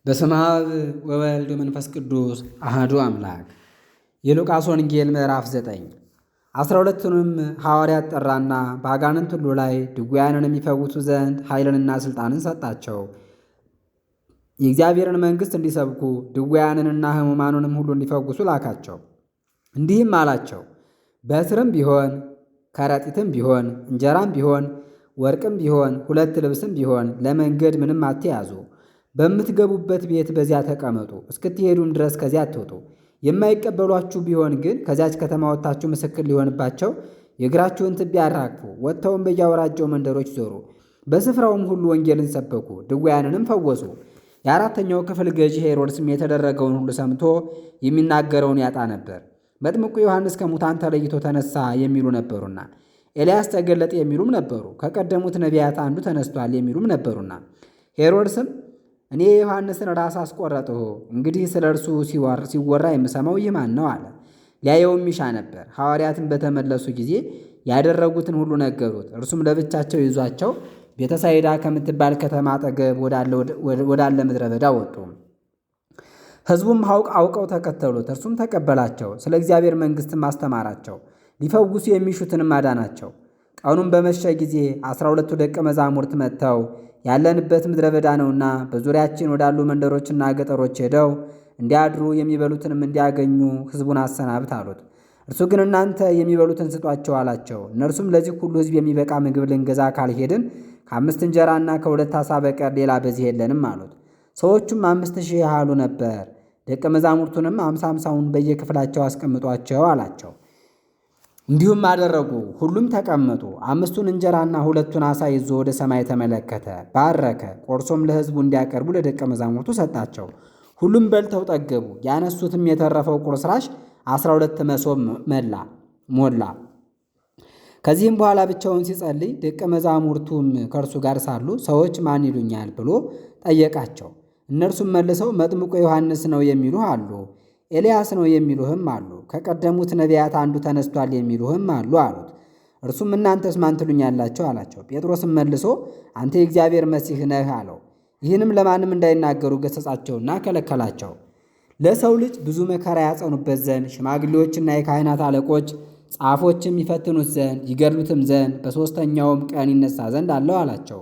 በስመ አብ ወወልድ ወመንፈስ ቅዱስ አሐዱ አምላክ። የሉቃስ ወንጌል ምዕራፍ 9። 12ቱንም ሐዋርያት ጠራና በአጋንንት ሁሉ ላይ ድውያንን የሚፈውሱ ዘንድ ኃይልንና ሥልጣንን ሰጣቸው። የእግዚአብሔርን መንግሥት እንዲሰብኩ ድውያንንና ሕሙማኑንም ሁሉ እንዲፈውሱ ላካቸው። እንዲህም አላቸው፣ በትርም ቢሆን ከረጢትም ቢሆን እንጀራም ቢሆን ወርቅም ቢሆን 2 ልብስም ቢሆን ለመንገድ ምንም አትያዙ። በምትገቡበት ቤት በዚያ ተቀመጡ፣ እስክትሄዱም ድረስ ከዚያ አትውጡ። የማይቀበሏችሁ ቢሆን ግን ከዚያች ከተማ ወጥታችሁ ምስክር ሊሆንባቸው የእግራችሁን ትቢያ አራግፉ። ወጥተውም በየአውራጃው መንደሮች ዞሩ፣ በስፍራውም ሁሉ ወንጌልን ሰበኩ፣ ድውያንንም ፈወሱ። የአራተኛው ክፍል ገዢ ሄሮድስም የተደረገውን ሁሉ ሰምቶ የሚናገረውን ያጣ ነበር። መጥምቁ ዮሐንስ ከሙታን ተለይቶ ተነሳ የሚሉ ነበሩና፣ ኤልያስ ተገለጠ የሚሉም ነበሩ፣ ከቀደሙት ነቢያት አንዱ ተነስቷል የሚሉም ነበሩና። ሄሮድስም እኔ የዮሐንስን ራስ አስቆረጥሁ፣ እንግዲህ ስለ እርሱ ሲወራ የምሰማው ይህ ማን ነው አለ። ሊያየውም ይሻ ነበር። ሐዋርያትን በተመለሱ ጊዜ ያደረጉትን ሁሉ ነገሩት። እርሱም ለብቻቸው ይዟቸው ቤተሳይዳ ከምትባል ከተማ አጠገብ ወዳለ ምድረ በዳ ወጡ። ሕዝቡም አውቀው ተከተሉት። እርሱም ተቀበላቸው፣ ስለ እግዚአብሔር መንግሥትም አስተማራቸው፣ ሊፈውሱ የሚሹትንም አዳናቸው። ቀኑም በመሸ ጊዜ 12ቱ ደቀ መዛሙርት መጥተው ያለንበት ምድረ በዳ ነውና በዙሪያችን ወዳሉ መንደሮችና ገጠሮች ሄደው እንዲያድሩ የሚበሉትንም እንዲያገኙ ሕዝቡን አሰናብት አሉት። እርሱ ግን እናንተ የሚበሉትን ስጧቸው አላቸው። እነርሱም ለዚህ ሁሉ ሕዝብ የሚበቃ ምግብ ልንገዛ ካልሄድን ከ5 እንጀራና ከ2 ዓሣ በቀር ሌላ በዚህ የለንም አሉት። ሰዎቹም 5,000 ያህሉ ነበር። ደቀ መዛሙርቱንም 50 በየክፍላቸው አስቀምጧቸው አላቸው። እንዲሁም አደረጉ። ሁሉም ተቀመጡ። 5ቱን እንጀራና 2ቱን ዓሣ ይዞ ወደ ሰማይ ተመለከተ፣ ባረከ፣ ቆርሶም ለሕዝቡ እንዲያቀርቡ ለደቀ መዛሙርቱ ሰጣቸው። ሁሉም በልተው ጠገቡ። ያነሱትም የተረፈው ቁርስራሽ 12 መሶብ ሞላ። ከዚህም በኋላ ብቻውን ሲጸልይ ደቀ መዛሙርቱም ከእርሱ ጋር ሳሉ ሰዎች ማን ይሉኛል ብሎ ጠየቃቸው። እነርሱም መልሰው መጥምቁ ዮሐንስ ነው የሚሉ አሉ፣ ኤልያስ ነው የሚሉህም አሉ፣ ከቀደሙት ነቢያት አንዱ ተነስቷል የሚሉህም አሉ አሉት። እርሱም እናንተስ ማን ትሉኛላችሁ አላቸው። ጴጥሮስም መልሶ አንተ የእግዚአብሔር መሲህ ነህ አለው። ይህንም ለማንም እንዳይናገሩ ገሠጻቸውና ከለከላቸው። ለሰው ልጅ ብዙ መከራ ያጸኑበት ዘንድ ሽማግሌዎችና የካህናት አለቆች ጻፎችም ይፈትኑት ዘንድ ይገድሉትም ዘንድ በሦስተኛውም ቀን ይነሣ ዘንድ አለው አላቸው።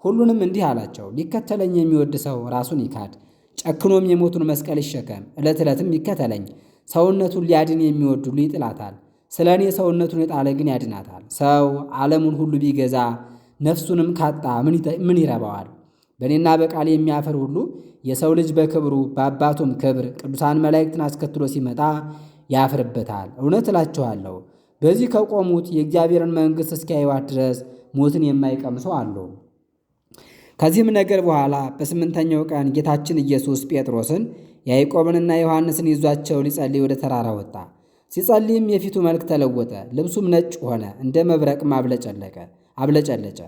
ሁሉንም እንዲህ አላቸው፣ ሊከተለኝ የሚወድ ሰው ራሱን ይካድ፣ ጨክኖም የሞቱን መስቀል ይሸከም፣ ዕለት ዕለትም ይከተለኝ። ሰውነቱን ሊያድን የሚወድ ሁሉ ይጥላታል፣ ስለ እኔ ሰውነቱን የጣለ ግን ያድናታል። ሰው ዓለሙን ሁሉ ቢገዛ ነፍሱንም ካጣ ምን ይረባዋል? በእኔና በቃል የሚያፍር ሁሉ የሰው ልጅ በክብሩ በአባቱም ክብር ቅዱሳን መላእክትን አስከትሎ ሲመጣ ያፍርበታል። እውነት እላችኋለሁ በዚህ ከቆሙት የእግዚአብሔርን መንግሥት እስኪያዩዋት ድረስ ሞትን የማይቀምሱ አሉ። ከዚህም ነገር በኋላ በ8ኛው ቀን ጌታችን ኢየሱስ ጴጥሮስን ያዕቆብንና ዮሐንስን ይዟቸው ሊጸልይ ወደ ተራራ ወጣ። ሲጸልይም የፊቱ መልክ ተለወጠ፣ ልብሱም ነጭ ሆነ፣ እንደ መብረቅም አብለጨለጨ።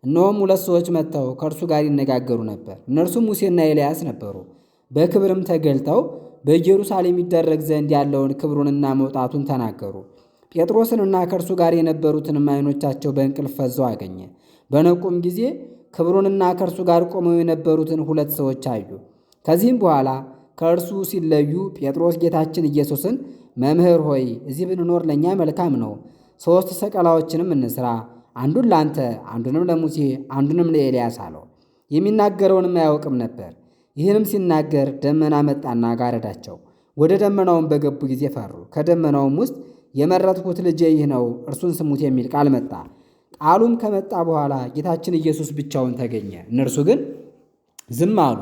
እነሆም 2 ሰዎች መጥተው ከእርሱ ጋር ይነጋገሩ ነበር። እነርሱም ሙሴና ኤልያስ ነበሩ። በክብርም ተገልጠው በኢየሩሳሌም ይደረግ ዘንድ ያለውን ክብሩንና መውጣቱን ተናገሩ። ጴጥሮስንና ከእርሱ ጋር የነበሩትንም ዓይኖቻቸው በእንቅልፍ ፈዘው አገኘ። በነቁም ጊዜ ክብሩንና ከእርሱ ጋር ቆመው የነበሩትን 2 ሰዎች አዩ። ከዚህም በኋላ ከእርሱ ሲለዩ ጴጥሮስ ጌታችን ኢየሱስን መምህር ሆይ እዚህ ብንኖር ለእኛ መልካም ነው። 3 ሰቀላዎችንም እንሥራ፣ አንዱን ለአንተ፣ አንዱንም ለሙሴ፣ አንዱንም ለኤልያስ አለው። የሚናገረውንም አያውቅም ነበር። ይህንም ሲናገር ደመና መጣና ጋረዳቸው። ወደ ደመናውም በገቡ ጊዜ ፈሩ። ከደመናውም ውስጥ የመረጥሁት ልጄ ይህ ነው፣ እርሱን ስሙት የሚል ቃል መጣ። ቃሉም ከመጣ በኋላ ጌታችን ኢየሱስ ብቻውን ተገኘ። እነርሱ ግን ዝም አሉ።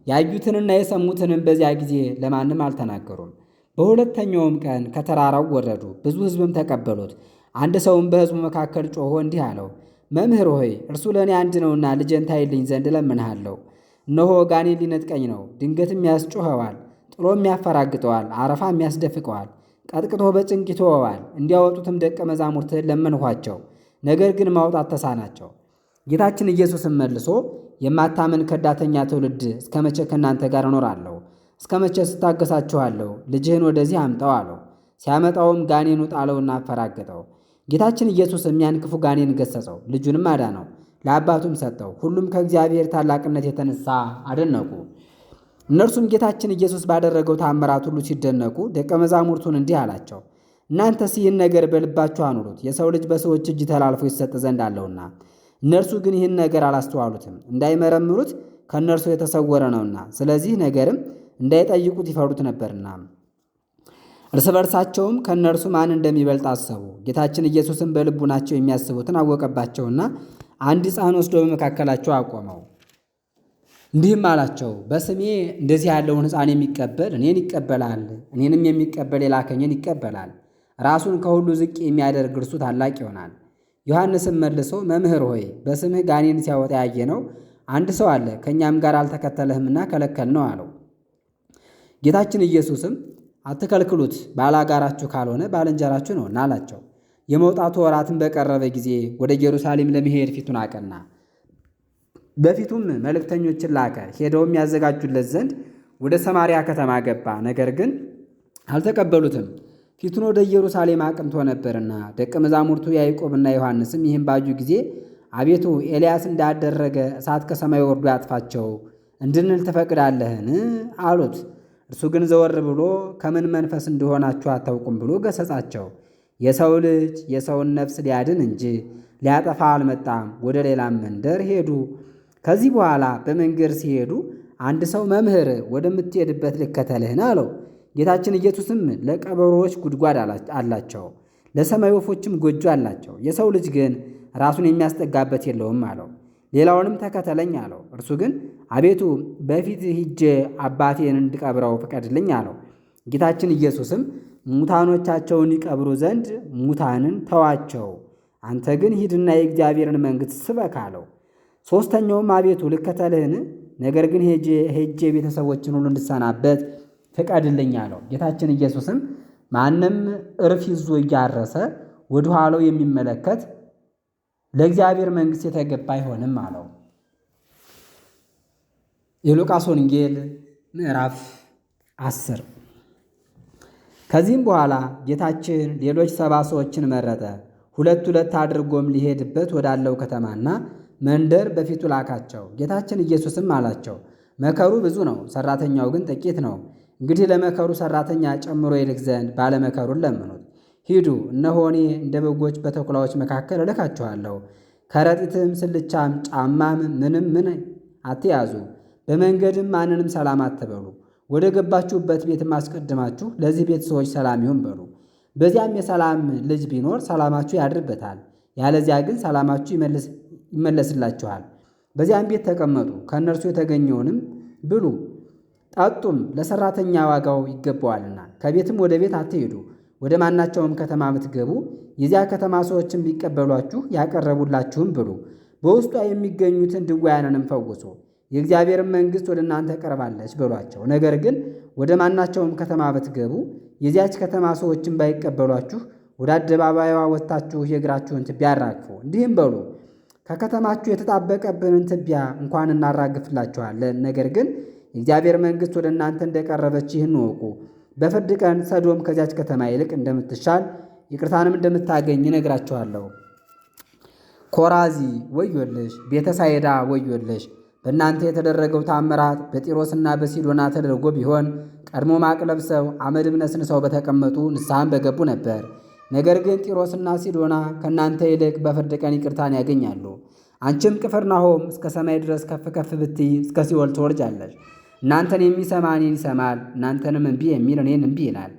ያዩትንና የሰሙትንም በዚያ ጊዜ ለማንም አልተናገሩም። በሁለተኛውም ቀን ከተራራው ወረዱ፣ ብዙ ሕዝብም ተቀበሉት። አንድ ሰውም በሕዝቡ መካከል ጮኾ እንዲህ አለው፣ መምህር ሆይ እርሱ ለእኔ አንድ ነውና ልጄን ታይልኝ ዘንድ እለምንሃለሁ። እነሆ ጋኔን ሊነጥቀኝ ነው፣ ድንገትም ያስጮኸዋል፣ ጥሎም ያፈራግጠዋል፣ አረፋም ያስደፍቀዋል፣ ቀጥቅጦ በጭንቅ ይተወዋል። እንዲያወጡትም ደቀ መዛሙርትህን ለመንኋቸው፣ ነገር ግን ማውጣት ተሳናቸው። ጌታችን ኢየሱስም መልሶ የማታምን ከዳተኛ ትውልድ እስከ መቼ ከእናንተ ጋር እኖራለሁ? እስከ መቼ ስታገሳችኋለሁ? ልጅህን ወደዚህ አምጠው አለው። ሲያመጣውም ጋኔኑ ጣለውና አፈራገጠው። ጌታችን ኢየሱስም ያን ክፉ ጋኔን ገሠጸው፣ ልጁንም አዳነው፣ ለአባቱም ሰጠው። ሁሉም ከእግዚአብሔር ታላቅነት የተነሳ አደነቁ። እነርሱም ጌታችን ኢየሱስ ባደረገው ታምራት ሁሉ ሲደነቁ ደቀ መዛሙርቱን እንዲህ አላቸው፣ እናንተስ ይህን ነገር በልባችሁ አኑሩት፣ የሰው ልጅ በሰዎች እጅ ተላልፎ ይሰጥ ዘንድ አለውና። እነርሱ ግን ይህን ነገር አላስተዋሉትም፣ እንዳይመረምሩት ከእነርሱ የተሰወረ ነውና፣ ስለዚህ ነገርም እንዳይጠይቁት ይፈሩት ነበርና። እርስ በርሳቸውም ከእነርሱ ማን እንደሚበልጥ አሰቡ። ጌታችን ኢየሱስም በልቡናቸው የሚያስቡትን አወቀባቸውና አንድ ሕፃን ወስዶ በመካከላቸው አቆመው፣ እንዲህም አላቸው፣ በስሜ እንደዚህ ያለውን ሕፃን የሚቀበል እኔን ይቀበላል፣ እኔንም የሚቀበል የላከኝን ይቀበላል። ራሱን ከሁሉ ዝቅ የሚያደርግ እርሱ ታላቅ ይሆናል። ዮሐንስም መልሶ መምህር ሆይ በስምህ ጋኔን ሲያወጣ ያየነው አንድ ሰው አለ፣ ከእኛም ጋር አልተከተለህምና ከለከልነው አለው። ጌታችን ኢየሱስም አትከልክሉት፣ ባላጋራችሁ ካልሆነ ባልንጀራችሁ ነውና አላቸው። የመውጣቱ ወራትን በቀረበ ጊዜ ወደ ኢየሩሳሌም ለመሄድ ፊቱን አቀና። በፊቱም መልእክተኞችን ላከ። ሄደውም ያዘጋጁለት ዘንድ ወደ ሰማርያ ከተማ ገባ። ነገር ግን አልተቀበሉትም፣ ፊቱን ወደ ኢየሩሳሌም አቅንቶ ነበርና። ደቀ መዛሙርቱ ያዕቆብና ዮሐንስም ይህን ባዩ ጊዜ አቤቱ ኤልያስ እንዳደረገ እሳት ከሰማይ ወርዶ ያጥፋቸው እንድንል ትፈቅዳለህን? አሉት። እርሱ ግን ዘወር ብሎ ከምን መንፈስ እንደሆናችሁ አታውቁም ብሎ ገሰጻቸው። የሰው ልጅ የሰውን ነፍስ ሊያድን እንጂ ሊያጠፋ አልመጣም። ወደ ሌላም መንደር ሄዱ። ከዚህ በኋላ በመንገድ ሲሄዱ አንድ ሰው መምህር ወደምትሄድበት ልከተልህን አለው። ጌታችን ኢየሱስም ለቀበሮዎች ጉድጓድ አላቸው፣ ለሰማይ ወፎችም ጎጆ አላቸው፣ የሰው ልጅ ግን ራሱን የሚያስጠጋበት የለውም አለው። ሌላውንም ተከተለኝ አለው። እርሱ ግን አቤቱ በፊት ሂጄ አባቴን እንድቀብረው ፍቀድልኝ አለው። ጌታችን ኢየሱስም ሙታኖቻቸውን ይቀብሩ ዘንድ ሙታንን ተዋቸው፣ አንተ ግን ሂድና የእግዚአብሔርን መንግሥት ስበክ አለው። ሦስተኛውም አቤቱ ልከተልህን? ነገር ግን ሄጄ ቤተሰቦችን ሁሉ እንድሰናበት ፍቀድልኝ አለው። ጌታችን ኢየሱስም ማንም እርፍ ይዞ እያረሰ ወደ ኋላው የሚመለከት ለእግዚአብሔር መንግሥት የተገባ አይሆንም አለው። የሉቃስ ወንጌል ምዕራፍ 10። ከዚህም በኋላ ጌታችን ሌሎች 70 ሰዎችን መረጠ። ሁለት ሁለት አድርጎም ሊሄድበት ወዳለው ከተማና መንደር በፊቱ ላካቸው። ጌታችን ኢየሱስም አላቸው፣ መከሩ ብዙ ነው፣ ሠራተኛው ግን ጥቂት ነው። እንግዲህ ለመከሩ ሠራተኛ ጨምሮ ይልክ ዘንድ ባለመከሩን ለምኑት። ሂዱ፣ እነሆ እኔ እንደ በጎች በተኩላዎች መካከል እልካችኋለሁ። ከረጢትም ስልቻም ጫማም ምን አትያዙ። በመንገድም ማንንም ሰላም አትበሉ። ወደ ገባችሁበት ቤትም አስቀድማችሁ ለዚህ ቤት ሰዎች ሰላም ይሁን በሉ። በዚያም የሰላም ልጅ ቢኖር ሰላማችሁ ያድርበታል፣ ያለዚያ ግን ሰላማችሁ ይመለስላችኋል። በዚያም ቤት ተቀመጡ፣ ከእነርሱ የተገኘውንም ብሉ ጠጡም፣ ለሠራተኛ ዋጋው ይገባዋልና። ከቤትም ወደ ቤት አትሄዱ። ወደ ማናቸውም ከተማ ብትገቡ የዚያ ከተማ ሰዎችን ቢቀበሏችሁ ያቀረቡላችሁም ብሉ፣ በውስጧ የሚገኙትን ድውያንንም ፈውሱ፣ የእግዚአብሔርን መንግሥት ወደ እናንተ ቀርባለች በሏቸው። ነገር ግን ወደ ማናቸውም ከተማ ብትገቡ የዚያች ከተማ ሰዎችን ባይቀበሏችሁ ወደ አደባባይዋ ወጥታችሁ የእግራችሁን ትቢያ አራግፉ። እንዲህም በሉ፣ ከከተማችሁ የተጣበቀብንን ትቢያ እንኳን እናራግፍላችኋለን። ነገር ግን የእግዚአብሔር መንግሥት ወደ እናንተ እንደቀረበች ይህን እወቁ። በፍርድ ቀን ሰዶም ከዚያች ከተማ ይልቅ እንደምትሻል ይቅርታንም እንደምታገኝ እነግራችኋለሁ። ኮራዚ ወዮልሽ! ቤተሳይዳ ወዮልሽ! በእናንተ የተደረገው ታምራት በጢሮስና በሲዶና ተደርጎ ቢሆን ቀድሞ ማቅ ለብሰው አመድም ነስንሰው በተቀመጡ ንስሐም በገቡ ነበር። ነገር ግን ጢሮስና ሲዶና ከእናንተ ይልቅ በፍርድ ቀን ይቅርታን ያገኛሉ። አንቺም ቅፍርናሆም እስከ ሰማይ ድረስ ከፍ ከፍ ብትይ እስከ ሲኦል ትወርጃለሽ። እናንተን የሚሰማ እኔን ይሰማል፣ እናንተንም እምቢ የሚል እኔን እምቢ ይላል።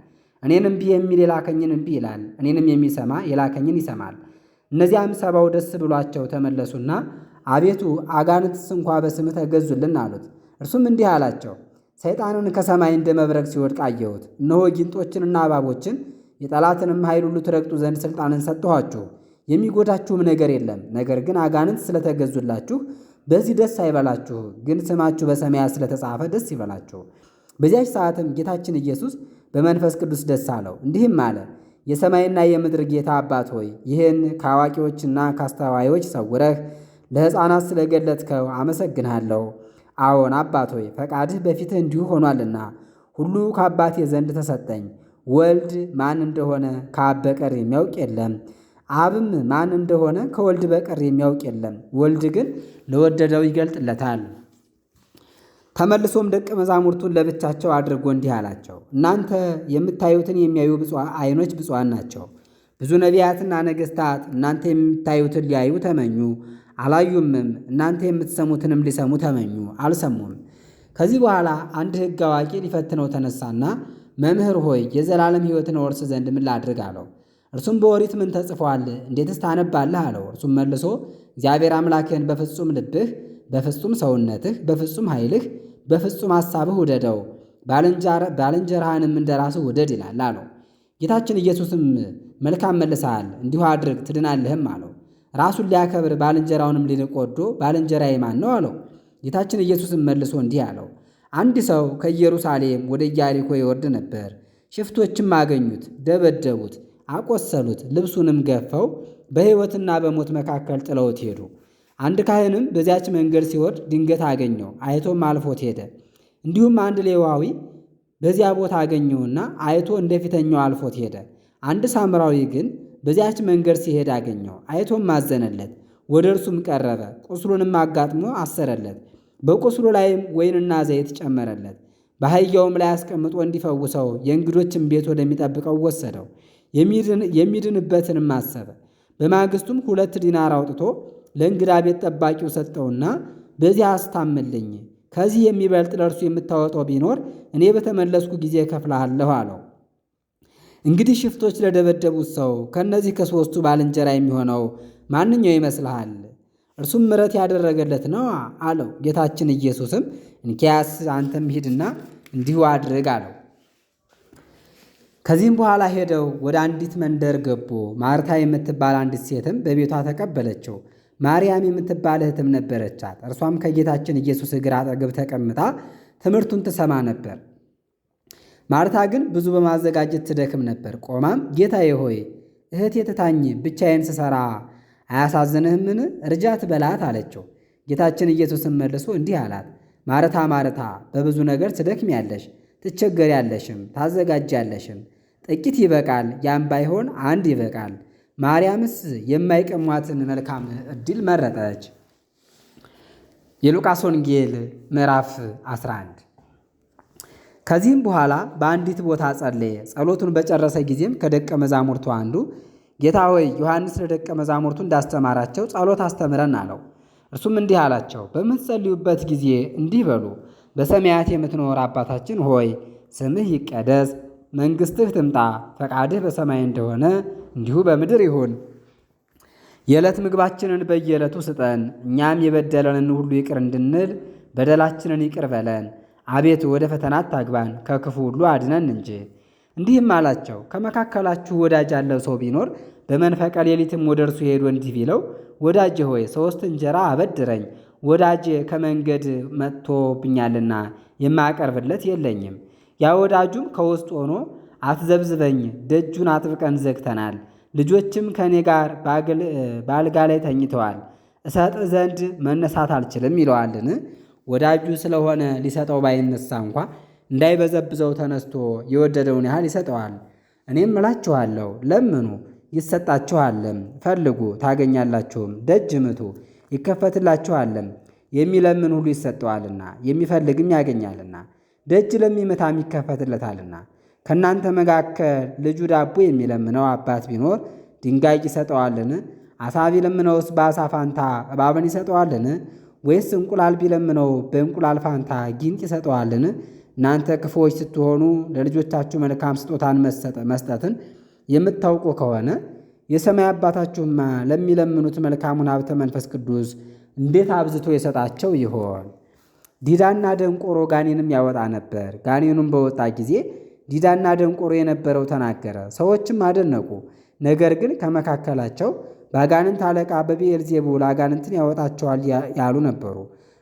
እኔን እምቢ የሚል የላከኝን እምቢ ይላል፣ እኔንም የሚሰማ የላከኝን ይሰማል። እነዚያም 70 ደስ ብሏቸው ተመለሱና አቤቱ አጋንንትስ እንኳ በስምህ ተገዙልን አሉት። እርሱም እንዲህ አላቸው፣ ሰይጣንን ከሰማይ እንደ መብረቅ ሲወድቅ አየሁት። እነሆ ጊንጦችንና እባቦችን የጠላትንም ኃይል ሁሉ ትረግጡ ዘንድ ሥልጣንን ሰጥኋችሁ፣ የሚጎዳችሁም ነገር የለም። ነገር ግን አጋንንት ስለተገዙላችሁ በዚህ ደስ አይበላችሁ፣ ግን ስማችሁ በሰማያት ስለተጻፈ ደስ ይበላችሁ። በዚያች ሰዓትም ጌታችን ኢየሱስ በመንፈስ ቅዱስ ደስ አለው፣ እንዲህም አለ፣ የሰማይና የምድር ጌታ አባት ሆይ ይህን ከአዋቂዎችና ከአስተዋዮች ሰውረህ ለሕፃናት ስለገለጥከው አመሰግንሃለሁ። አዎን አባት ሆይ ፈቃድህ በፊትህ እንዲሁ ሆኗልና። ሁሉ ከአባቴ ዘንድ ተሰጠኝ። ወልድ ማን እንደሆነ ከአብ በቀር የሚያውቅ የለም፣ አብም ማን እንደሆነ ከወልድ በቀር የሚያውቅ የለም። ወልድ ግን ለወደደው ይገልጥለታል። ተመልሶም ደቀ መዛሙርቱን ለብቻቸው አድርጎ እንዲህ አላቸው፣ እናንተ የምታዩትን የሚያዩ ዓይኖች ብፁዓን ናቸው። ብዙ ነቢያትና ነገሥታት እናንተ የምታዩትን ሊያዩ ተመኙ፣ አላዩምም። እናንተ የምትሰሙትንም ሊሰሙ ተመኙ፣ አልሰሙም። ከዚህ በኋላ አንድ ሕግ አዋቂ ሊፈትነው ተነሳና መምህር ሆይ የዘላለም ሕይወትን እወርስ ዘንድ ምን ላድርግ አለው። እርሱም በኦሪት ምን ተጽፏል? እንዴትስ ታነባለህ አለው። እርሱም መልሶ እግዚአብሔር አምላክህን በፍጹም ልብህ፣ በፍጹም ሰውነትህ፣ በፍጹም ኃይልህ፣ በፍጹም ሐሳብህ ውደደው፣ ባልንጀራህንም እንደ ራስህ ውደድ ይላል አለው። ጌታችን ኢየሱስም መልካም መልሰሃል፣ እንዲሁ አድርግ ትድናለህም አለው። ራሱን ሊያከብር ባልንጀራውንም ሊንቅ ወዶ ባልንጀራዬ ማን ነው አለው። ጌታችን ኢየሱስም መልሶ እንዲህ አለው፣ አንድ ሰው ከኢየሩሳሌም ወደ ኢያሪኮ ይወርድ ነበር። ሽፍቶችም አገኙት፣ ደበደቡት፣ አቆሰሉት፣ ልብሱንም ገፈው በሕይወትና በሞት መካከል ጥለውት ሄዱ። አንድ ካህንም በዚያች መንገድ ሲወርድ ድንገት አገኘው፣ አይቶም አልፎት ሄደ። እንዲሁም አንድ ሌዋዊ በዚያ ቦታ አገኘውና አይቶ እንደፊተኛው አልፎት ሄደ። አንድ ሳምራዊ ግን በዚያች መንገድ ሲሄድ አገኘው፣ አይቶም አዘነለት። ወደ እርሱም ቀረበ፣ ቁስሉንም አጋጥሞ አሰረለት። በቁስሉ ላይም ወይንና ዘይት ጨመረለት። በአህያውም ላይ አስቀምጦ እንዲፈውሰው የእንግዶችን ቤት ወደሚጠብቀው ወሰደው። የሚድንበትንም አሰበ። በማግስቱም 2 ዲናር አውጥቶ ለእንግዳ ቤት ጠባቂው ሰጠውና በዚያ አስታምልኝ፣ ከዚህ የሚበልጥ ለእርሱ የምታወጣው ቢኖር እኔ በተመለስኩ ጊዜ እከፍልሃለሁ አለው። እንግዲህ ሽፍቶች ለደበደቡት ሰው ከእነዚህ ከሦስቱ ባልንጀራ የሚሆነው ማንኛው ይመስልሃል? እርሱም ምሕረት ያደረገለት ነው አለው። ጌታችን ኢየሱስም እንኪያስ አንተም ሂድና እንዲሁ አድርግ አለው። ከዚህም በኋላ ሄደው ወደ አንዲት መንደር ገቡ። ማርታ የምትባል አንዲት ሴትም በቤቷ ተቀበለችው። ማርያም የምትባል እህትም ነበረቻት። እርሷም ከጌታችን ኢየሱስ እግር አጠገብ ተቀምጣ ትምህርቱን ትሰማ ነበር። ማርታ ግን ብዙ በማዘጋጀት ትደክም ነበር። ቆማም ጌታዬ ሆይ እህቴ ትታኝ ብቻዬን ስሰራ አያሳዝንህምን? እርጃት በላት አለችው። ጌታችን ኢየሱስም መልሶ እንዲህ አላት፣ ማርታ ማርታ፣ በብዙ ነገር ትደክሚያለሽ፣ ትቸገሪያለሽም፣ ታዘጋጃለሽም። ጥቂት ይበቃል፣ ያም ባይሆን አንድ ይበቃል። ማርያምስ የማይቀሟትን መልካም ዕድል መረጠች። የሉቃስ ወንጌል ምዕራፍ 11። ከዚህም በኋላ በአንዲት ቦታ ጸለየ። ጸሎቱን በጨረሰ ጊዜም ከደቀ መዛሙርቱ አንዱ ጌታ ሆይ ዮሐንስ ለደቀ መዛሙርቱ እንዳስተማራቸው ጸሎት አስተምረን አለው። እርሱም እንዲህ አላቸው፣ በምትጸልዩበት ጊዜ እንዲህ በሉ፣ በሰማያት የምትኖር አባታችን ሆይ ስምህ ይቀደስ፣ መንግሥትህ ትምጣ፣ ፈቃድህ በሰማይ እንደሆነ እንዲሁ በምድር ይሁን። የዕለት ምግባችንን በየዕለቱ ስጠን፣ እኛም የበደለንን ሁሉ ይቅር እንድንል በደላችንን ይቅር በለን፣ አቤቱ ወደ ፈተና አታግባን፣ ከክፉ ሁሉ አድነን እንጂ። እንዲህም አላቸው፣ ከመካከላችሁ ወዳጅ ያለው ሰው ቢኖር በመንፈቀ ሌሊትም ወደ እርሱ ሄዶ እንዲህ ቢለው፣ ወዳጄ ሆይ 3 እንጀራ አበድረኝ፣ ወዳጄ ከመንገድ መጥቶብኛልና የማቀርብለት የለኝም። ያ ወዳጁም ከውስጥ ሆኖ አትዘብዝበኝ፣ ደጁን አጥብቀን ዘግተናል፣ ልጆችም ከእኔ ጋር በአልጋ ላይ ተኝተዋል፣ እሰጥ ዘንድ መነሳት አልችልም ይለዋልን? ወዳጁ ስለሆነ ሊሰጠው ባይነሳ እንኳ እንዳይበዘብዘው ተነስቶ የወደደውን ያህል ይሰጠዋል። እኔም እላችኋለሁ ለምኑ ይሰጣችኋልም፣ ፈልጉ ታገኛላችሁም፣ ደጅ ምቱ ይከፈትላችኋልም። የሚለምን ሁሉ ይሰጠዋልና የሚፈልግም ያገኛልና ደጅ ለሚመታም ይከፈትለታልና። ከእናንተ መካከል ልጁ ዳቦ የሚለምነው አባት ቢኖር ድንጋይ ይሰጠዋልን? ዓሣ ቢለምነውስ በዓሣ ፋንታ እባብን ይሰጠዋልን? ወይስ እንቁላል ቢለምነው በእንቁላል ፋንታ ጊንጥ ይሰጠዋልን? እናንተ ክፉዎች ስትሆኑ ለልጆቻችሁ መልካም ስጦታን መስጠትን የምታውቁ ከሆነ የሰማይ አባታችሁማ ለሚለምኑት መልካሙን ሀብተ መንፈስ ቅዱስ እንዴት አብዝቶ የሰጣቸው ይሆን? ዲዳና ደንቆሮ ጋኔንም ያወጣ ነበር። ጋኔኑም በወጣ ጊዜ ዲዳና ደንቆሮ የነበረው ተናገረ፣ ሰዎችም አደነቁ። ነገር ግን ከመካከላቸው በአጋንንት አለቃ በብዔልዜቡል አጋንንትን ያወጣቸዋል ያሉ ነበሩ።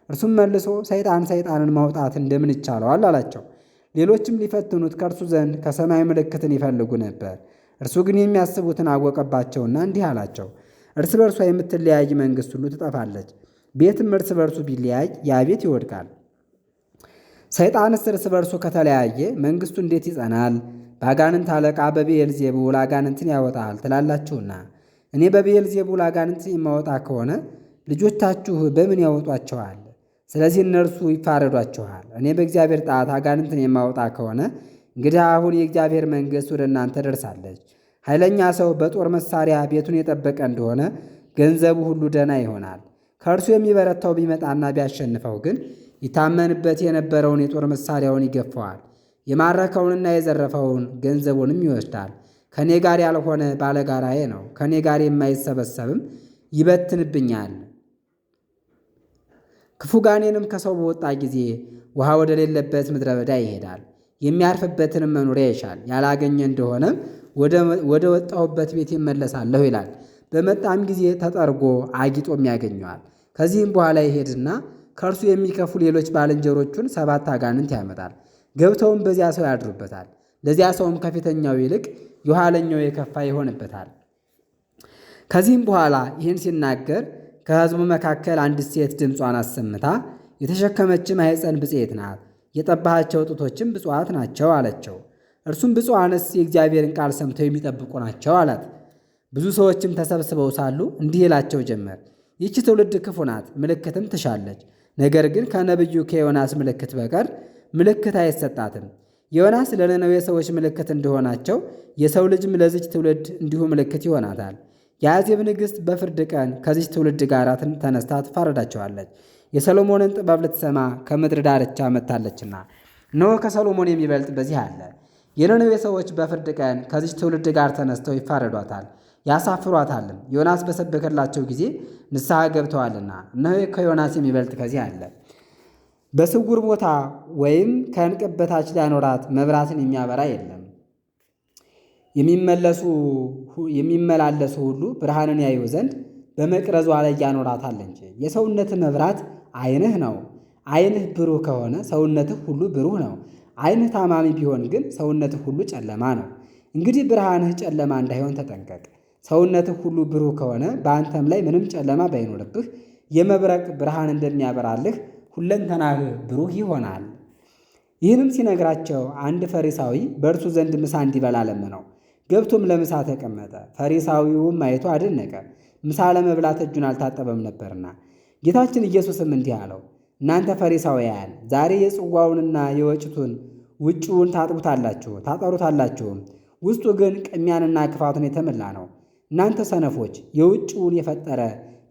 እርሱም መልሶ ሰይጣን ሰይጣንን ማውጣት እንደምን ይቻለዋል አላቸው። ሌሎችም ሊፈትኑት ከእርሱ ዘንድ ከሰማይ ምልክትን ይፈልጉ ነበር። እርሱ ግን የሚያስቡትን አወቀባቸውና እንዲህ አላቸው፣ እርስ በርሷ የምትለያይ መንግሥት ሁሉ ትጠፋለች። ቤትም እርስ በርሱ ቢለያይ ያ ቤት ይወድቃል። ሰይጣንስ እርስ በርሱ ከተለያየ መንግሥቱ እንዴት ይጸናል? በአጋንንት አለቃ በብዔልዜቡል አጋንንትን ያወጣል ትላላችሁና፣ እኔ በብዔልዜቡል አጋንንትን የማወጣ ከሆነ ልጆቻችሁ በምን ያወጧቸዋል? ስለዚህ እነርሱ ይፋረዷችኋል። እኔ በእግዚአብሔር ጣት አጋንንትን የማወጣ ከሆነ እንግዲህ አሁን የእግዚአብሔር መንግሥት ወደ እናንተ ደርሳለች። ኃይለኛ ሰው በጦር መሳሪያ ቤቱን የጠበቀ እንደሆነ ገንዘቡ ሁሉ ደህና ይሆናል። ከእርሱ የሚበረታው ቢመጣና ቢያሸንፈው ግን ይታመንበት የነበረውን የጦር መሳሪያውን ይገፈዋል፣ የማረከውንና የዘረፈውን ገንዘቡንም ይወስዳል። ከእኔ ጋር ያልሆነ ባለጋራዬ ነው፣ ከእኔ ጋር የማይሰበሰብም ይበትንብኛል። ክፉ ጋኔንም ከሰው በወጣ ጊዜ ውሃ ወደሌለበት ምድረ በዳ ይሄዳል፣ የሚያርፍበትንም መኖሪያ ይሻል። ያላገኘ እንደሆነ ወደ ወጣሁበት ቤት ይመለሳለሁ ይላል። በመጣም ጊዜ ተጠርጎ አጊጦም ያገኘዋል። ከዚህም በኋላ ይሄድና ከእርሱ የሚከፉ ሌሎች ባልንጀሮቹን 7 አጋንንት ያመጣል። ገብተውም በዚያ ሰው ያድሩበታል። ለዚያ ሰውም ከፊተኛው ይልቅ የኋለኛው የከፋ ይሆንበታል። ከዚህም በኋላ ይህን ሲናገር ከሕዝቡ መካከል አንዲት ሴት ድምጿን አሰምታ የተሸከመች ማኅፀን ብፅዕት ናት፣ የጠባሃቸው ጡቶችም ብፁዓት ናቸው አለችው። እርሱም ብፁዓንስ የእግዚአብሔርን ቃል ሰምተው የሚጠብቁ ናቸው አላት። ብዙ ሰዎችም ተሰብስበው ሳሉ እንዲህ ይላቸው ጀመር፣ ይህች ትውልድ ክፉ ናት፣ ምልክትም ትሻለች። ነገር ግን ከነቢዩ ከዮናስ ምልክት በቀር ምልክት አይሰጣትም። ዮናስ ለነነዌ ሰዎች ምልክት እንደሆናቸው የሰው ልጅም ለዚች ትውልድ እንዲሁ ምልክት ይሆናታል። የአዜብ ንግሥት በፍርድ ቀን ከዚች ትውልድ ጋር ተነስታ ትፋረዳቸዋለች። የሰሎሞንን ጥበብ ልትሰማ ከምድር ዳርቻ መጥታለችና፣ እነሆ ከሰሎሞን የሚበልጥ በዚህ አለ። የነነዌ ሰዎች በፍርድ ቀን ከዚች ትውልድ ጋር ተነስተው ይፋረዷታል፣ ያሳፍሯታልም። ዮናስ በሰበከላቸው ጊዜ ንስሐ ገብተዋልና፣ እነሆ ከዮናስ የሚበልጥ ከዚህ አለ። በስውር ቦታ ወይም ከዕንቅብ በታች ሊያኖራት መብራትን የሚያበራ የለም። የሚመላለሱ ሁሉ ብርሃንን ያዩ ዘንድ በመቅረዟ ላይ ያኖራታል እንጂ። የሰውነት መብራት ዓይንህ ነው። ዓይንህ ብሩህ ከሆነ ሰውነትህ ሁሉ ብሩህ ነው። ዓይንህ ታማሚ ቢሆን ግን ሰውነትህ ሁሉ ጨለማ ነው። እንግዲህ ብርሃንህ ጨለማ እንዳይሆን ተጠንቀቅ። ሰውነትህ ሁሉ ብሩህ ከሆነ በአንተም ላይ ምንም ጨለማ ባይኖርብህ የመብረቅ ብርሃን እንደሚያበራልህ ሁለንተናህ ብሩህ ይሆናል። ይህንም ሲነግራቸው አንድ ፈሪሳዊ በእርሱ ዘንድ ምሳ እንዲበላ ለመነው። ገብቶም ለምሳ ተቀመጠ። ፈሪሳዊውም አይቶ አደነቀ፣ ምሳ ለመብላት እጁን አልታጠበም ነበርና። ጌታችን ኢየሱስም እንዲህ አለው፣ እናንተ ፈሪሳውያን ዛሬ የጽዋውንና የወጭቱን ውጭውን ታጠሩታላችሁም፣ ውስጡ ግን ቅሚያንና ክፋቱን የተመላ ነው። እናንተ ሰነፎች የውጭውን የፈጠረ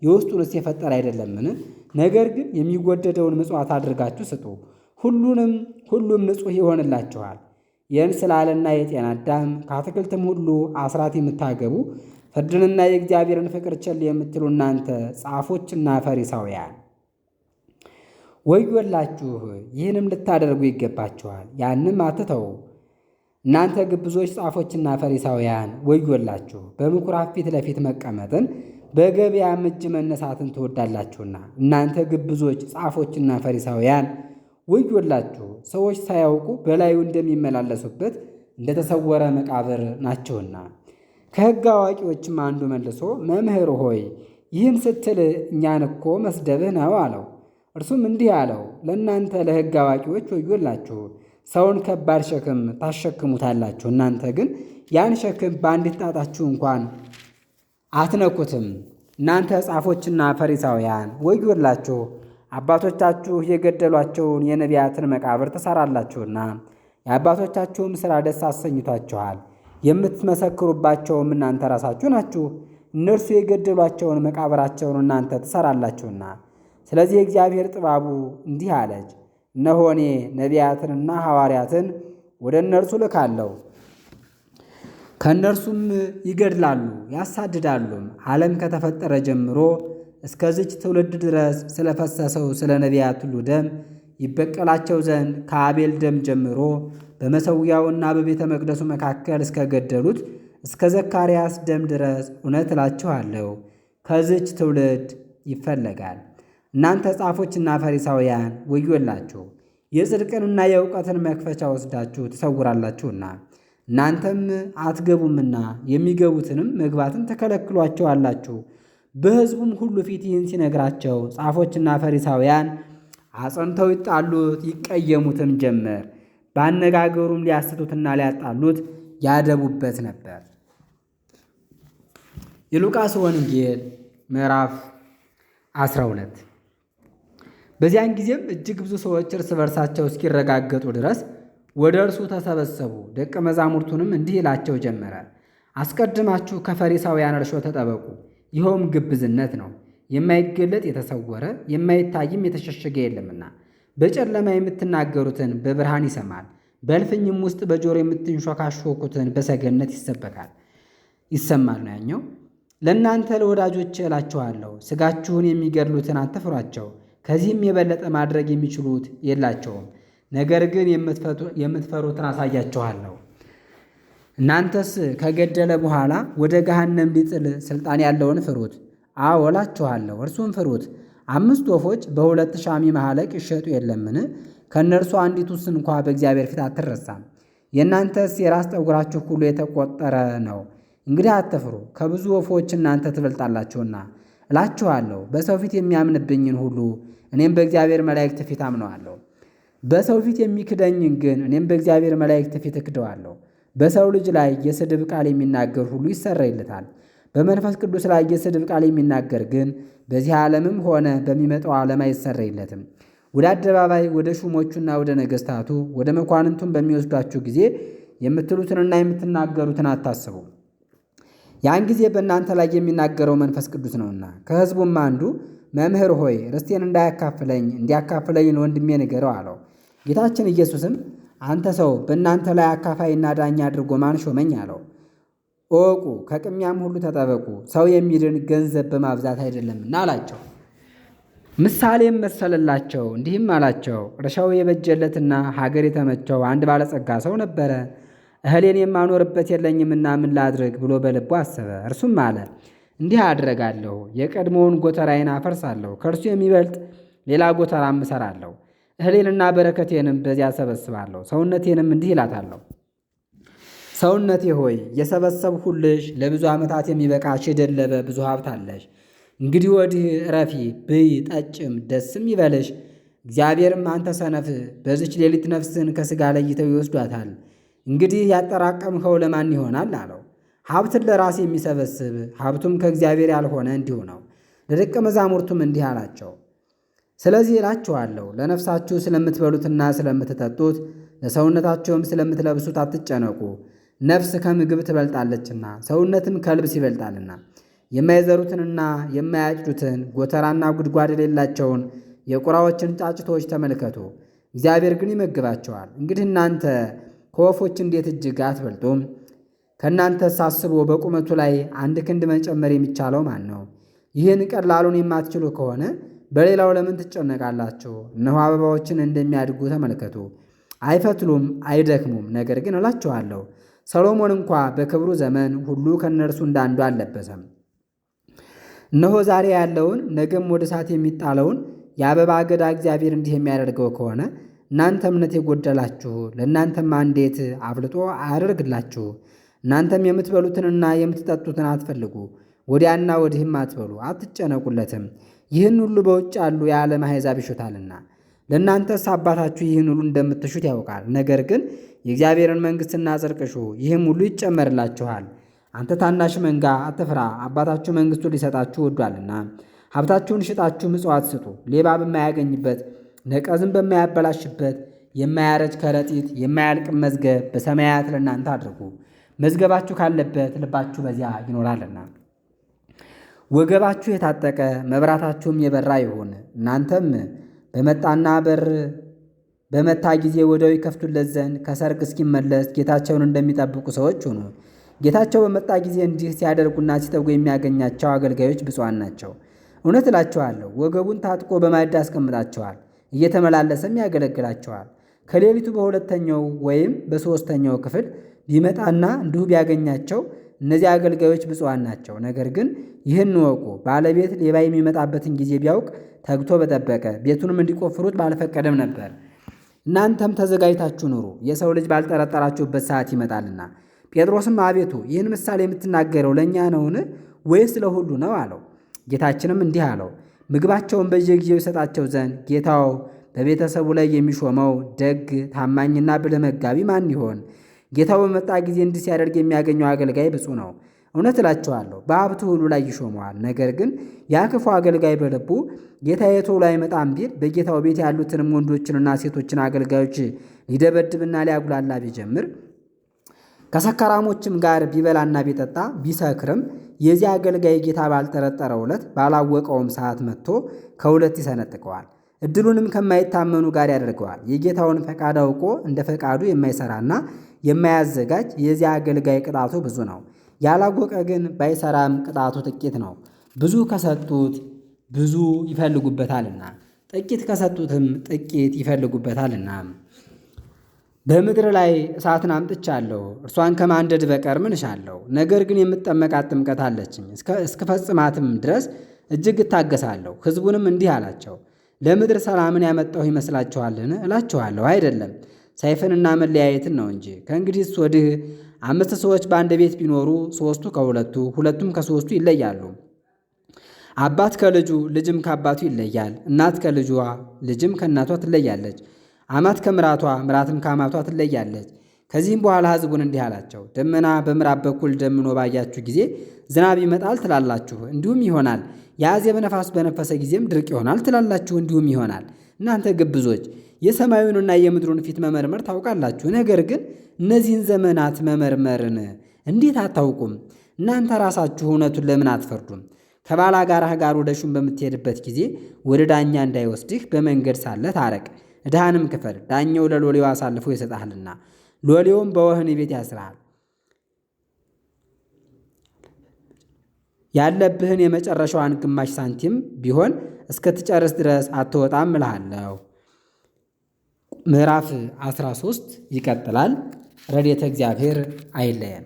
የውስጡንስ የፈጠረ አይደለምን? ነገር ግን የሚወደደውን ምጽዋት አድርጋችሁ ስጡ፣ ሁሉም ንጹሕ ይሆንላችኋል። የእንስላልና የጤና አዳም ከአትክልትም ሁሉ አስራት የምታገቡ ፍርድንና የእግዚአብሔርን ፍቅር ቸል የምትሉ እናንተ ጻፎችና ፈሪሳውያን ወዮላችሁ! ይህንም ልታደርጉ ይገባችኋል፣ ያንም አትተው። እናንተ ግብዞች ጻፎችና ፈሪሳውያን ወዮላችሁ! በምኩራብ ፊት ለፊት መቀመጥን በገበያም እጅ መነሳትን ትወዳላችሁና። እናንተ ግብዞች ጻፎችና ፈሪሳውያን ወዮላችሁ! ሰዎች ሳያውቁ በላዩ እንደሚመላለሱበት እንደተሰወረ መቃብር ናቸውና። ከሕግ አዋቂዎችም አንዱ መልሶ መምህር ሆይ ይህን ስትል እኛን እኮ መስደብህ ነው አለው። እርሱም እንዲህ አለው፣ ለእናንተ ለሕግ አዋቂዎች ወዮላችሁ! ሰውን ከባድ ሸክም ታሸክሙታላችሁ፣ እናንተ ግን ያን ሸክም በአንዲት ጣታችሁ እንኳን አትነኩትም። እናንተ ጻፎችና ፈሪሳውያን ወዮላችሁ! አባቶቻችሁ የገደሏቸውን የነቢያትን መቃብር ትሠራላችሁና የአባቶቻችሁም ሥራ ደስ አሰኝቷችኋል። የምትመሰክሩባቸውም እናንተ ራሳችሁ ናችሁ። እነርሱ የገደሏቸውን መቃብራቸውን እናንተ ትሠራላችሁና። ስለዚህ የእግዚአብሔር ጥበቡ እንዲህ አለች፣ እነሆ እኔ ነቢያትንና ሐዋርያትን ወደ እነርሱ ልካለሁ፣ ከእነርሱም ይገድላሉ ያሳድዳሉም። ዓለም ከተፈጠረ ጀምሮ እስከዚች ትውልድ ድረስ ስለፈሰሰው ስለ ነቢያት ሁሉ ደም ይበቀላቸው ዘንድ ከአቤል ደም ጀምሮ በመሠዊያውና በቤተ መቅደሱ መካከል እስከገደሉት እስከ ዘካርያስ ደም ድረስ እውነት እላችኋለሁ ከዚች ትውልድ ይፈለጋል። እናንተ ጻፎችና ፈሪሳውያን ወዮላችሁ! የጽድቅንና የእውቀትን መክፈቻ ወስዳችሁ ትሰውራላችሁና እናንተም አትገቡምና የሚገቡትንም መግባትን ተከለክሏቸዋላችሁ። በሕዝቡም ሁሉ ፊት ይህን ሲነግራቸው ጻፎችና ፈሪሳውያን አጽንተው ይጣሉት ይቀየሙትም ጀመር። በአነጋገሩም ሊያስቱትና ሊያጣሉት ያደቡበት ነበር። የሉቃስ ወንጌል ምዕራፍ 12 በዚያን ጊዜም እጅግ ብዙ ሰዎች እርስ በርሳቸው እስኪረጋገጡ ድረስ ወደ እርሱ ተሰበሰቡ። ደቀ መዛሙርቱንም እንዲህ ይላቸው ጀመረ። አስቀድማችሁ ከፈሪሳውያን እርሾ ተጠበቁ። ይኸውም ግብዝነት ነው። የማይገለጥ የተሰወረ የማይታይም የተሸሸገ የለምና። በጨለማ የምትናገሩትን በብርሃን ይሰማል፣ በእልፍኝም ውስጥ በጆሮ የምትንሾካሾኩትን በሰገነት ይሰማል ነው ያኛው። ለእናንተ ለወዳጆች እላችኋለሁ፣ ሥጋችሁን የሚገድሉትን አትፍሯቸው፣ ከዚህም የበለጠ ማድረግ የሚችሉት የላቸውም። ነገር ግን የምትፈሩትን አሳያችኋለሁ። እናንተስ ከገደለ በኋላ ወደ ገሃነም ሊጥል ሥልጣን ያለውን ፍሩት። አዎ እላችኋለሁ፣ እርሱም ፍሩት። 5 ወፎች በ2 ሻሚ ማኅለቅ ይሸጡ የለምን? ከእነርሱ አንዲቱስ እንኳ በእግዚአብሔር ፊት አትረሳም። የእናንተስ የራስ ጠጉራችሁ ሁሉ የተቆጠረ ነው። እንግዲህ አትፍሩ፣ ከብዙ ወፎች እናንተ ትበልጣላችሁና። እላችኋለሁ በሰው ፊት የሚያምንብኝን ሁሉ እኔም በእግዚአብሔር መላእክት ፊት አምነዋለሁ። በሰው ፊት የሚክደኝን ግን እኔም በእግዚአብሔር መላእክት ፊት እክደዋለሁ። በሰው ልጅ ላይ የስድብ ቃል የሚናገር ሁሉ ይሰረይለታል። በመንፈስ ቅዱስ ላይ የስድብ ቃል የሚናገር ግን በዚህ ዓለምም ሆነ በሚመጣው ዓለም አይሰረይለትም። ወደ አደባባይ ወደ ሹሞቹና ወደ ነገሥታቱ ወደ መኳንንቱም በሚወስዷችሁ ጊዜ የምትሉትንና የምትናገሩትን አታስቡ። ያን ጊዜ በእናንተ ላይ የሚናገረው መንፈስ ቅዱስ ነውና። ከሕዝቡም አንዱ መምህር ሆይ ርስቴን እንዳያካፍለኝ እንዲያካፍለኝ ለወንድሜ ንገረው አለው። ጌታችን ኢየሱስም አንተ ሰው በእናንተ ላይ አካፋይና ዳኛ አድርጎ ማን ሾመኝ አለው። እወቁ፣ ከቅሚያም ሁሉ ተጠበቁ፣ ሰው የሚድን ገንዘብ በማብዛት አይደለምና አላቸው። ምሳሌም መሰለላቸው እንዲህም አላቸው። እርሻው የበጀለትና ሀገር የተመቸው አንድ ባለጸጋ ሰው ነበረ። እህሌን የማኖርበት የለኝምና ምን ላድርግ ብሎ በልቡ አሰበ። እርሱም አለ እንዲህ አድርጋለሁ፣ የቀድሞውን ጎተራዬን አፈርሳለሁ፣ ከእርሱ የሚበልጥ ሌላ ጎተራም እሰራለሁ፣ እህሌንና በረከቴንም በዚያ ሰበስባለሁ። ሰውነቴንም እንዲህ ይላታለሁ፣ ሰውነቴ ሆይ የሰበሰብሁልሽ ለብዙ ዓመታት የሚበቃሽ የደለበ ብዙ ሀብት አለሽ። እንግዲህ ወዲህ እረፊ፣ ብይ፣ ጠጭም፣ ደስም ይበልሽ። እግዚአብሔርም አንተ ሰነፍ፣ በዚች ሌሊት ነፍስን ከሥጋ ለይተው ይወስዷታል። እንግዲህ ያጠራቀምኸው ለማን ይሆናል አለው። ሀብትን ለራስ የሚሰበስብ ሀብቱም ከእግዚአብሔር ያልሆነ እንዲሁ ነው። ለደቀ መዛሙርቱም እንዲህ አላቸው፣ ስለዚህ እላችኋለሁ ለነፍሳችሁ ስለምትበሉትና ስለምትጠጡት ለሰውነታቸውም ስለምትለብሱት አትጨነቁ። ነፍስ ከምግብ ትበልጣለችና ሰውነትም ከልብስ ይበልጣልና። የማይዘሩትንና የማያጭዱትን ጎተራና ጉድጓድ የሌላቸውን የቁራዎችን ጫጭቶች ተመልከቱ፣ እግዚአብሔር ግን ይመግባቸዋል። እንግዲህ እናንተ ከወፎች እንዴት እጅግ አትበልጡም? ከእናንተስ አስቦ በቁመቱ ላይ 1 ክንድ መጨመር የሚቻለው ማን ነው? ይህን ቀላሉን የማትችሉ ከሆነ በሌላው ለምን ትጨነቃላችሁ? እነሆ አበባዎችን እንደሚያድጉ ተመልከቱ፣ አይፈትሉም፣ አይደክሙም። ነገር ግን እላችኋለሁ ሰሎሞን እንኳ በክብሩ ዘመን ሁሉ ከእነርሱ እንዳንዱ አልለበሰም። እነሆ ዛሬ ያለውን ነገም ወደ እሳት የሚጣለውን የአበባ አገዳ እግዚአብሔር እንዲህ የሚያደርገው ከሆነ እናንተ እምነት የጎደላችሁ ለእናንተማ እንዴት አብልጦ አያደርግላችሁ? እናንተም የምትበሉትንና የምትጠጡትን አትፈልጉ፣ ወዲያና ወዲህም አትበሉ፣ አትጨነቁለትም። ይህን ሁሉ በውጭ ያሉ የዓለም አሕዛብ ይሹታልና። ለእናንተስ አባታችሁ ይህን ሁሉ እንደምትሹት ያውቃል። ነገር ግን የእግዚአብሔርን መንግሥትና ጽድቅ ሹ፣ ይህም ሁሉ ይጨመርላችኋል። አንተ ታናሽ መንጋ አትፍራ፣ አባታችሁ መንግሥቱን ሊሰጣችሁ ወዷልና። ሀብታችሁን ሽጣችሁ ምጽዋት ስጡ፣ ሌባ በማያገኝበት ነቀዝም በማያበላሽበት የማያረጅ ከረጢት የማያልቅም መዝገብ በሰማያት ለእናንተ አድርጉ። መዝገባችሁ ካለበት ልባችሁ በዚያ ይኖራልና። ወገባችሁ የታጠቀ መብራታችሁም የበራ ይሁን። እናንተም በመጣና በር በመታ ጊዜ ወዲያው ይከፍቱለት ዘንድ ከሰርግ እስኪመለስ ጌታቸውን እንደሚጠብቁ ሰዎች ሁኑ። ጌታቸው በመጣ ጊዜ እንዲህ ሲያደርጉና ሲተጉ የሚያገኛቸው አገልጋዮች ብፁዓን ናቸው። እውነት እላችኋለሁ ወገቡን ታጥቆ በማዕድ ያስቀምጣቸዋል፣ እየተመላለሰም ያገለግላቸዋል። ከሌሊቱ በሁለተኛው ወይም በሦስተኛው ክፍል ቢመጣና እንዲሁ ቢያገኛቸው እነዚህ አገልጋዮች ብፁዓን ናቸው። ነገር ግን ይህን እወቁ፣ ባለቤት ሌባ የሚመጣበትን ጊዜ ቢያውቅ ተግቶ በጠበቀ፣ ቤቱንም እንዲቆፍሩት ባልፈቀደም ነበር። እናንተም ተዘጋጅታችሁ ኑሩ፣ የሰው ልጅ ባልጠረጠራችሁበት ሰዓት ይመጣልና። ጴጥሮስም አቤቱ ይህን ምሳሌ የምትናገረው ለእኛ ነውን ወይስ ለሁሉ ነው አለው። ጌታችንም እንዲህ አለው፣ ምግባቸውን በየጊዜው ይሰጣቸው ዘንድ ጌታው በቤተሰቡ ላይ የሚሾመው ደግ ታማኝና ብልህ መጋቢ ማን ይሆን? ጌታው በመጣ ጊዜ እንዲህ ሲያደርግ የሚያገኘው አገልጋይ ብፁዕ ነው። እውነት እላችኋለሁ በሀብቱ ሁሉ ላይ ይሾመዋል። ነገር ግን ያ ክፉ አገልጋይ በልቡ ጌታዬ ቶሎ አይመጣም ቢል በጌታው ቤት ያሉትንም ወንዶችንና ሴቶችን አገልጋዮች ሊደበድብና ሊያጉላላ ቢጀምር ከሰካራሞችም ጋር ቢበላና ቢጠጣ ቢሰክርም የዚህ አገልጋይ ጌታ ባልጠረጠረው ዕለት ባላወቀውም ሰዓት መጥቶ ከሁለት ይሰነጥቀዋል። ዕድሉንም ከማይታመኑ ጋር ያደርገዋል። የጌታውን ፈቃድ አውቆ እንደ ፈቃዱ የማይሰራና የማያዘጋጅ የዚያ አገልጋይ ቅጣቱ ብዙ ነው። ያላወቀ ግን ባይሰራም ቅጣቱ ጥቂት ነው። ብዙ ከሰጡት ብዙ ይፈልጉበታልና፣ ጥቂት ከሰጡትም ጥቂት ይፈልጉበታልና። በምድር ላይ እሳትን አምጥቻለሁ፣ እርሷን ከማንደድ በቀር ምን እሻለሁ? ነገር ግን የምጠመቃት ጥምቀት አለችኝ፣ እስክፈጽማትም ድረስ እጅግ እታገሳለሁ። ሕዝቡንም እንዲህ አላቸው፣ ለምድር ሰላምን ያመጣሁ ይመስላችኋልን? እላችኋለሁ አይደለም፣ ሰይፍንና መለያየትን ነው እንጂ። ከእንግዲህስ ወዲህ 5 ሰዎች በአንድ ቤት ቢኖሩ 3ቱ ከሁለቱ ሁለቱም ከ3ቱ ይለያሉ። አባት ከልጁ ልጅም ከአባቱ ይለያል። እናት ከልጇ ልጅም ከእናቷ ትለያለች። አማት ከምራቷ ምራትም ከአማቷ ትለያለች። ከዚህም በኋላ ሕዝቡን እንዲህ አላቸው፣ ደመና በምዕራብ በኩል ደምኖ ባያችሁ ጊዜ ዝናብ ይመጣል ትላላችሁ፣ እንዲሁም ይሆናል። የአዜብ ነፋስ በነፈሰ ጊዜም ድርቅ ይሆናል ትላላችሁ፣ እንዲሁም ይሆናል። እናንተ ግብዞች የሰማዩንና የምድሩን ፊት መመርመር ታውቃላችሁ፣ ነገር ግን እነዚህን ዘመናት መመርመርን እንዴት አታውቁም? እናንተ ራሳችሁ እውነቱን ለምን አትፈርዱም? ከባላጋራህ ጋር ወደ ሹም በምትሄድበት ጊዜ ወደ ዳኛ እንዳይወስድህ በመንገድ ሳለ ታረቅ፣ ዕዳህንም ክፈል። ዳኛው ለሎሌው አሳልፎ ይሰጣልና፣ ሎሌውም በወህኒ ቤት ያስርሃል። ያለብህን የመጨረሻዋን ግማሽ ሳንቲም ቢሆን እስክትጨርስ ድረስ አትወጣም እልሃለሁ። ምዕራፍ 13 ይቀጥላል። ረድኤተ እግዚአብሔር አይለየን።